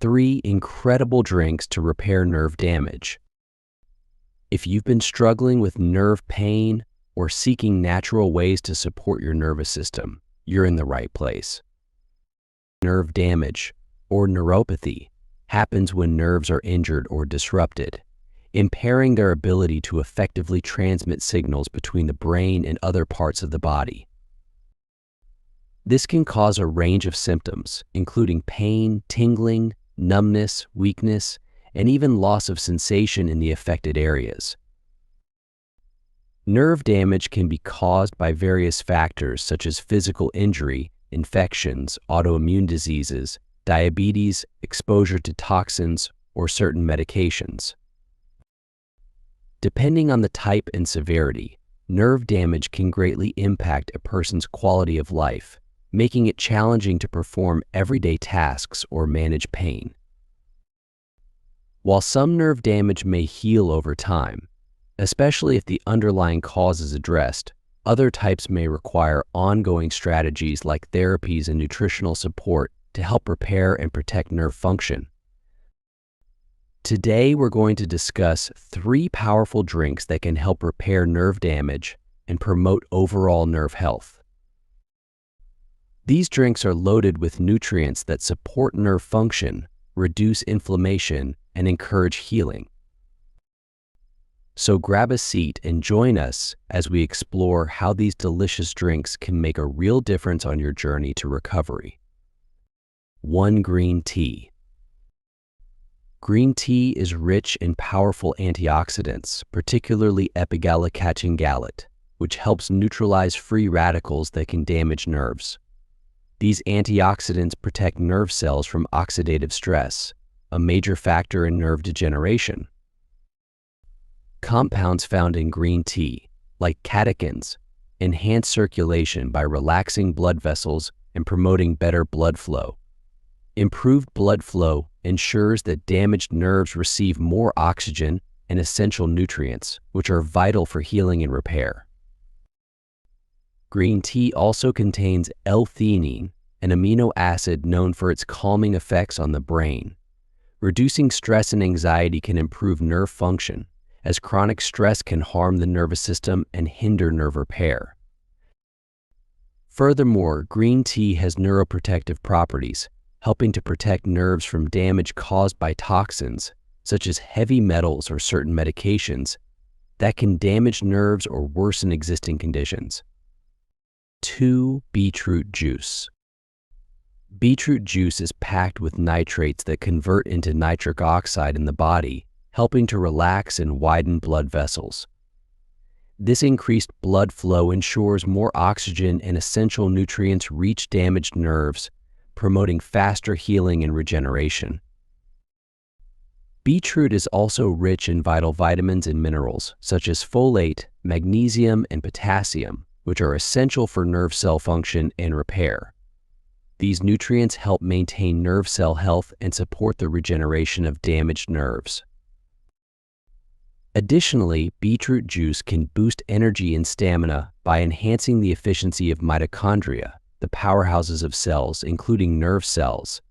3 incredible drinks to repair nerve damage. If you've been struggling with nerve pain or seeking natural ways to support your nervous system, you're in the right place. Nerve damage, or neuropathy, happens when nerves are injured or disrupted, impairing their ability to effectively transmit signals between the brain and other parts of the body. This can cause a range of symptoms, including pain, tingling, numbness, weakness, and even loss of sensation in the affected areas. Nerve damage can be caused by various factors such as physical injury, infections, autoimmune diseases, diabetes, exposure to toxins, or certain medications. Depending on the type and severity, nerve damage can greatly impact a person's quality of life, making it challenging to perform everyday tasks or manage pain. While some nerve damage may heal over time, especially if the underlying cause is addressed, other types may require ongoing strategies like therapies and nutritional support to help repair and protect nerve function. Today, we're going to discuss 3 powerful drinks that can help repair nerve damage and promote overall nerve health. These drinks are loaded with nutrients that support nerve function, reduce inflammation, and encourage healing. So grab a seat and join us as we explore how these delicious drinks can make a real difference on your journey to recovery. 1. Green tea. Green tea is rich in powerful antioxidants, particularly epigallocatechin, which helps neutralize free radicals that can damage nerves. These antioxidants protect nerve cells from oxidative stress, a major factor in nerve degeneration. Compounds found in green tea, like catechins, enhance circulation by relaxing blood vessels and promoting better blood flow. Improved blood flow ensures that damaged nerves receive more oxygen and essential nutrients, which are vital for healing and repair. Green tea also contains L-theanine, an amino acid known for its calming effects on the brain. Reducing stress and anxiety can improve nerve function, as chronic stress can harm the nervous system and hinder nerve repair. Furthermore, green tea has neuroprotective properties, helping to protect nerves from damage caused by toxins, such as heavy metals or certain medications, that can damage nerves or worsen existing conditions. 2. Beetroot juice. Beetroot juice is packed with nitrates that convert into nitric oxide in the body, helping to relax and widen blood vessels. This increased blood flow ensures more oxygen and essential nutrients reach damaged nerves, promoting faster healing and regeneration. Beetroot is also rich in vital vitamins and minerals, such as folate, magnesium, and potassium, which are essential for nerve cell function and repair. These nutrients help maintain nerve cell health and support the regeneration of damaged nerves. Additionally, beetroot juice can boost energy and stamina by enhancing the efficiency of mitochondria, the powerhouses of cells, including nerve cells.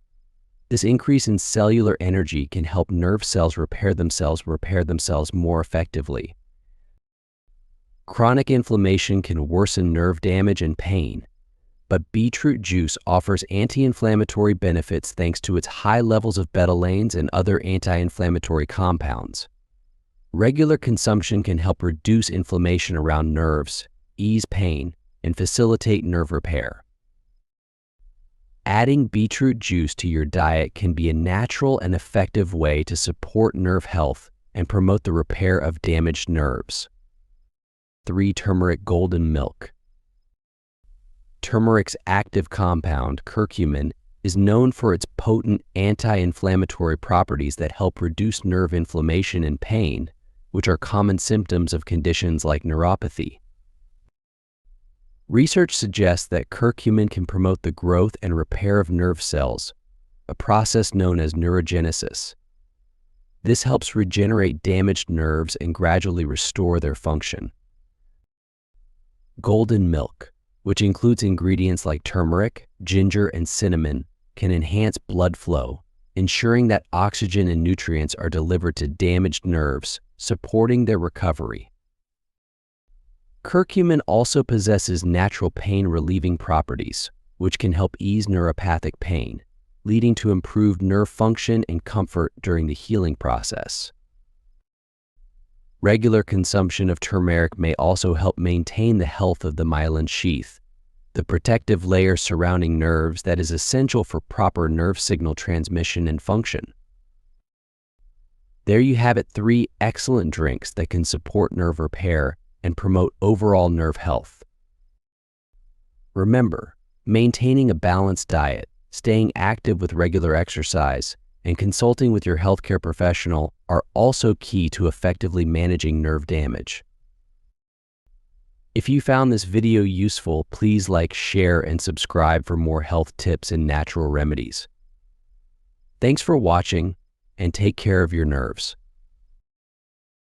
This increase in cellular energy can help nerve cells repair themselves more effectively. Chronic inflammation can worsen nerve damage and pain, but beetroot juice offers anti-inflammatory benefits thanks to its high levels of betalains and other anti-inflammatory compounds. Regular consumption can help reduce inflammation around nerves, ease pain, and facilitate nerve repair. Adding beetroot juice to your diet can be a natural and effective way to support nerve health and promote the repair of damaged nerves. 3. Turmeric golden milk. Turmeric's active compound, curcumin, is known for its potent anti-inflammatory properties that help reduce nerve inflammation and pain, which are common symptoms of conditions like neuropathy. Research suggests that curcumin can promote the growth and repair of nerve cells, a process known as neurogenesis. This helps regenerate damaged nerves and gradually restore their function. Golden milk, which includes ingredients like turmeric, ginger, and cinnamon, can enhance blood flow, ensuring that oxygen and nutrients are delivered to damaged nerves, supporting their recovery. Curcumin also possesses natural pain-relieving properties, which can help ease neuropathic pain, leading to improved nerve function and comfort during the healing process. Regular consumption of turmeric may also help maintain the health of the myelin sheath, the protective layer surrounding nerves that is essential for proper nerve signal transmission and function. There you have it, 3 excellent drinks that can support nerve repair and promote overall nerve health. Remember, maintaining a balanced diet, staying active with regular exercise, and consulting with your healthcare professional are also key to effectively managing nerve damage. If you found this video useful, please like, share, and subscribe for more health tips and natural remedies. Thanks for watching, and take care of your nerves.